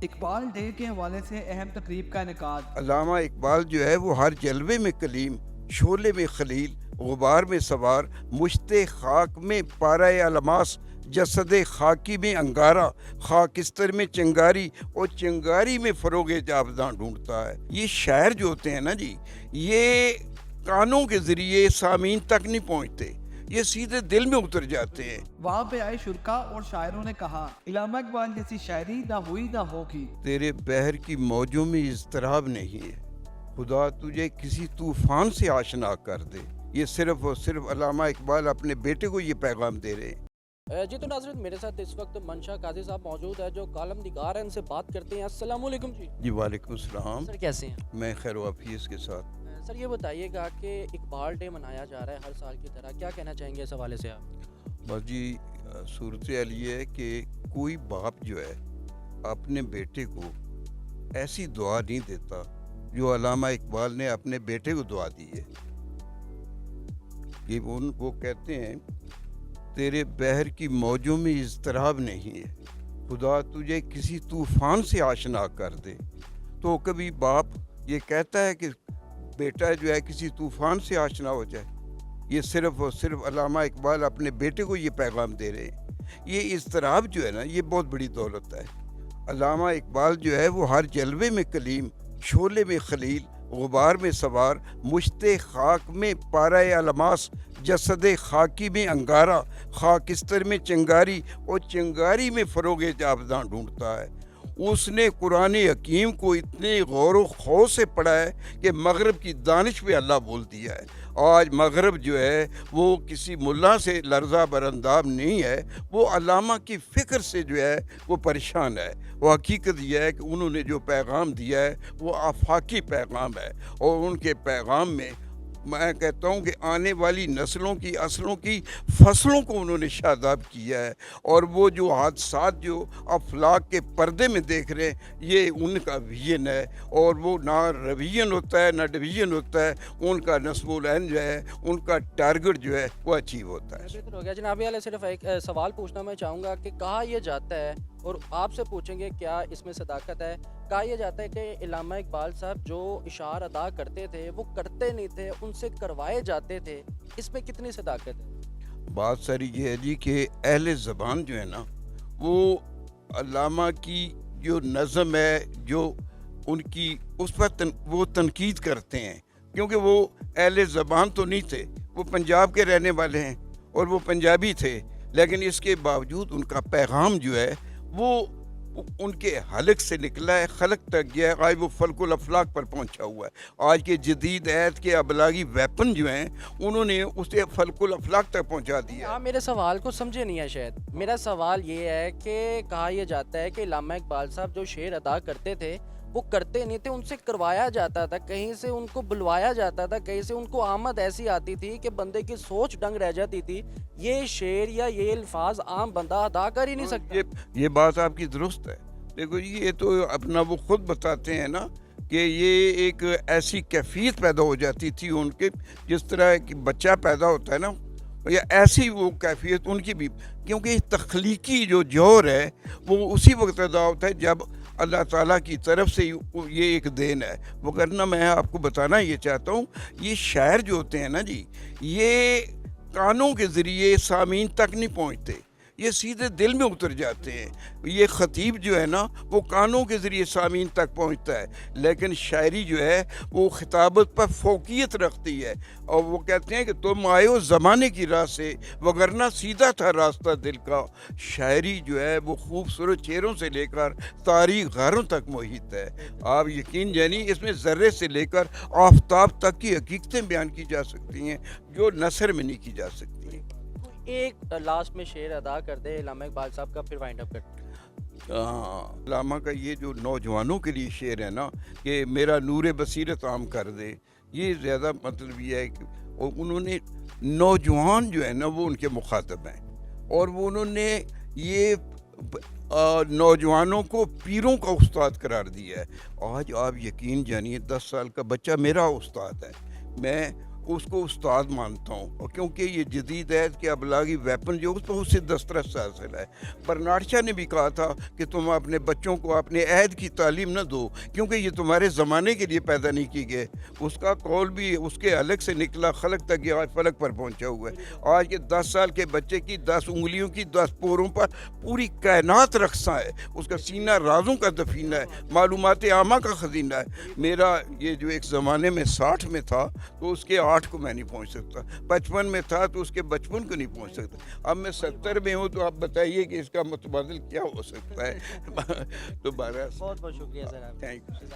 Iqbal day کے حوالے سے اہم تقریب کا انعقاد۔ علامہ اقبال جو ہے وہ ہر جلوے میں کلیم، شعلے میں خلیل، غبار میں سوار، مشت خاک میں پارۂ الماس، جسد خاکی میں انگارہ، خاکستر میں چنگاری اور چنگاری میں فروغ جاوداں ڈھونڈتا ہے۔ یہ شاعر جو ہوتے ہیں نا جی، یہ کانوں کے ذریعے سامعین تک نہیں پہنچتے، یہ سیدھے دل میں اتر جاتے ہیں۔ وہاں پہ آئے شرکا اور شاعروں نے کہا علامہ اقبال جیسی شاعری نہ ہوئی نہ ہوگی۔ تیرے بحر کی موجوں میں اضطراب نہیں ہے، خدا تجھے کسی طوفان سے آشنا کر دے۔ یہ صرف اور صرف علامہ اقبال اپنے بیٹے کو یہ پیغام دے رہے ہیں۔ جی تو ناظرین، میرے ساتھ اس وقت منشا قاضی صاحب موجود ہے جو کالم نگار ہیں، ان سے بات کرتے ہیں۔ السلام علیکم جی۔ جی وعلیکم السلام، سر کیسے ہیں؟ میں خیر و عافیت کے ساتھ۔ سر یہ بتائیے گا کہ اقبال ڈے منایا جا رہا ہے ہر سال کی طرح، کیا کہنا چاہیں گے اس حوالے سے آپ؟ بس جی، صورتحال یہ ہے کہ کوئی باپ جو ہے اپنے بیٹے کو ایسی دعا نہیں دیتا جو علامہ اقبال نے اپنے بیٹے کو دعا دی ہے۔ یہ وہ کہتے ہیں تیرے بحر کی موجوں میں اضطراب نہیں ہے، خدا تجھے کسی طوفان سے آشنا کر دے۔ تو کبھی باپ یہ کہتا ہے کہ بیٹا جو ہے کسی طوفان سے آشنا ہو جائے؟ یہ صرف اور صرف علامہ اقبال اپنے بیٹے کو یہ پیغام دے رہے ہیں۔ یہ اضطراب جو ہے نا، یہ بہت بڑی دولت ہے۔ علامہ اقبال جو ہے وہ ہر جلوے میں کلیم، شعلے میں خلیل، غبار میں سوار، مشت خاک میں پارۂ الماس، جسد خاکی میں انگارہ، خاکستر میں چنگاری اور چنگاری میں فروغ جاوداں ڈھونڈتا ہے۔ اس نے قرآن حکیم کو اتنے غور و خوض سے پڑھا ہے کہ مغرب کی دانش پہ اللہ بول دیا ہے۔ آج مغرب جو ہے وہ کسی ملا سے لرزہ برانداب نہیں ہے، وہ علامہ کی فکر سے جو ہے وہ پریشان ہے۔ وہ حقیقت یہ ہے کہ انہوں نے جو پیغام دیا ہے وہ آفاقی پیغام ہے، اور ان کے پیغام میں میں کہتا ہوں کہ آنے والی نسلوں کی اصلوں کی فصلوں کو انہوں نے شاداب کیا ہے۔ اور وہ جو حادثات جو افلاک کے پردے میں دیکھ رہے ہیں، یہ ان کا ویژن ہے، اور وہ نہ رویژن ہوتا ہے نہ ڈویژن ہوتا ہے، ان کا نصب العین جو ہے، ان کا ٹارگٹ جو ہے وہ اچیو ہوتا ہے۔ بہتر ہو گیا جناب عالیہ۔ صرف ایک سوال پوچھنا میں چاہوں گا کہ کہا یہ جاتا ہے، اور آپ سے پوچھیں گے کیا اس میں صداقت ہے، کہا یہ جاتا ہے کہ علامہ اقبال صاحب جو اشعار ادا کرتے تھے وہ کرتے نہیں تھے، ان سے کروائے جاتے تھے، اس میں کتنی صداقت ہے؟ بات ساری یہ ہے جی کہ اہل زبان جو ہے نا، وہ علامہ کی جو نظم ہے، جو ان کی اس پر وہ تنقید کرتے ہیں، کیونکہ وہ اہل زبان تو نہیں تھے، وہ پنجاب کے رہنے والے ہیں اور وہ پنجابی تھے، لیکن اس کے باوجود ان کا پیغام جو ہے وہ ان کے حلق سے نکلا ہے، خلق تک گیا ہے، آج وہ فلک الافلاق پر پہنچا ہوا ہے۔ آج کے جدید عہد کے ابلاغی ویپن جو ہیں، انہوں نے اسے فلک الافلاق تک پہنچا دیا ہے۔ آپ میرے سوال کو سمجھے نہیں ہے شاید۔ میرا سوال یہ ہے کہ کہا یہ جاتا ہے کہ علامہ اقبال صاحب جو شعر ادا کرتے تھے وہ کرتے نہیں تھے، ان سے کروایا جاتا تھا، کہیں سے ان کو بلوایا جاتا تھا، کہیں سے ان کو آمد ایسی آتی تھی کہ بندے کی سوچ ڈنگ رہ جاتی تھی۔ یہ شعر یا یہ الفاظ عام بندہ ادا کر ہی نہیں سکتا۔ یہ بات آپ کی درست ہے۔ دیکھو جی، یہ تو اپنا وہ خود بتاتے ہیں نا کہ یہ ایک ایسی کیفیت پیدا ہو جاتی تھی ان کے، جس طرح ایک بچہ پیدا ہوتا ہے نا، یا ایسی وہ کیفیت ان کی بھی، کیونکہ تخلیقی جو جوہر ہے وہ اسی وقت پیدا ہوتا ہے جب اللہ تعالیٰ کی طرف سے یہ ایک دین ہے۔ وگرنہ میں آپ کو بتانا یہ چاہتا ہوں، یہ شاعر جو ہوتے ہیں نا جی، یہ کانوں کے ذریعے سامعین تک نہیں پہنچتے، یہ سیدھے دل میں اتر جاتے ہیں۔ یہ خطیب جو ہے نا وہ کانوں کے ذریعے سامعین تک پہنچتا ہے، لیکن شاعری جو ہے وہ خطابت پر فوقیت رکھتی ہے، اور وہ کہتے ہیں کہ تم آئے ہو زمانے کی راہ سے، وگرنہ سیدھا تھا راستہ دل کا۔ شاعری جو ہے وہ خوبصورت چہروں سے لے کر تاریخ غاروں تک محیط ہے۔ آپ یقین جانی اس میں ذرے سے لے کر آفتاب تک کی حقیقتیں بیان کی جا سکتی ہیں جو نثر میں نہیں کی جا سکتی۔ ایک لاسٹ میں شعر ادا کر دے علامہ اقبال صاحب کا، پھر وائنڈ اپ کرتے ہیں۔ علامہ کا یہ جو نوجوانوں کے لیے شعر ہے نا کہ میرا نور بصیرت عام کر دے، یہ زیادہ مطلب یہ ہے کہ انہوں نے نوجوان جو ہے نا وہ ان کے مخاطب ہیں، اور وہ انہوں نے یہ نوجوانوں کو پیروں کا استاد قرار دیا ہے۔ آج آپ یقین جانیے 10 سال کا بچہ میرا استاد ہے۔ میں اس کو استاد مانتا ہوں، اور کیونکہ یہ جدید عہد کے ابلاغی ویپن جو اس پر اس سے دسترس حاصل ہے۔ برنارڈ شاہ نے بھی کہا تھا کہ تم اپنے بچوں کو اپنے عہد کی تعلیم نہ دو کیونکہ یہ تمہارے زمانے کے لیے پیدا نہیں کی گئے۔ اس کا قول بھی اس کے الگ سے نکلا، خلق تک یہ آج فلک پر پہنچا ہوا ہے۔ آج کے 10 سال کے بچے کی 10 انگلیوں کی 10 پوروں پر پوری کائنات رقصاں ہے، اس کا سینہ رازوں کا دفینہ ہے، معلومات عامہ کا خزینہ ہے۔ میرا یہ جو ایک زمانے میں 60 میں تھا تو اس کے 8 کو میں نہیں پہنچ سکتا، 55 میں تھا تو اس کے 55 کو نہیں پہنچ سکتا، اب میں 70 میں ہوں تو آپ بتائیے کہ اس کا متبادل کیا ہو سکتا ہے۔ تو بہرحال بہت بہت شکریہ سر آپ کا۔ Thank you.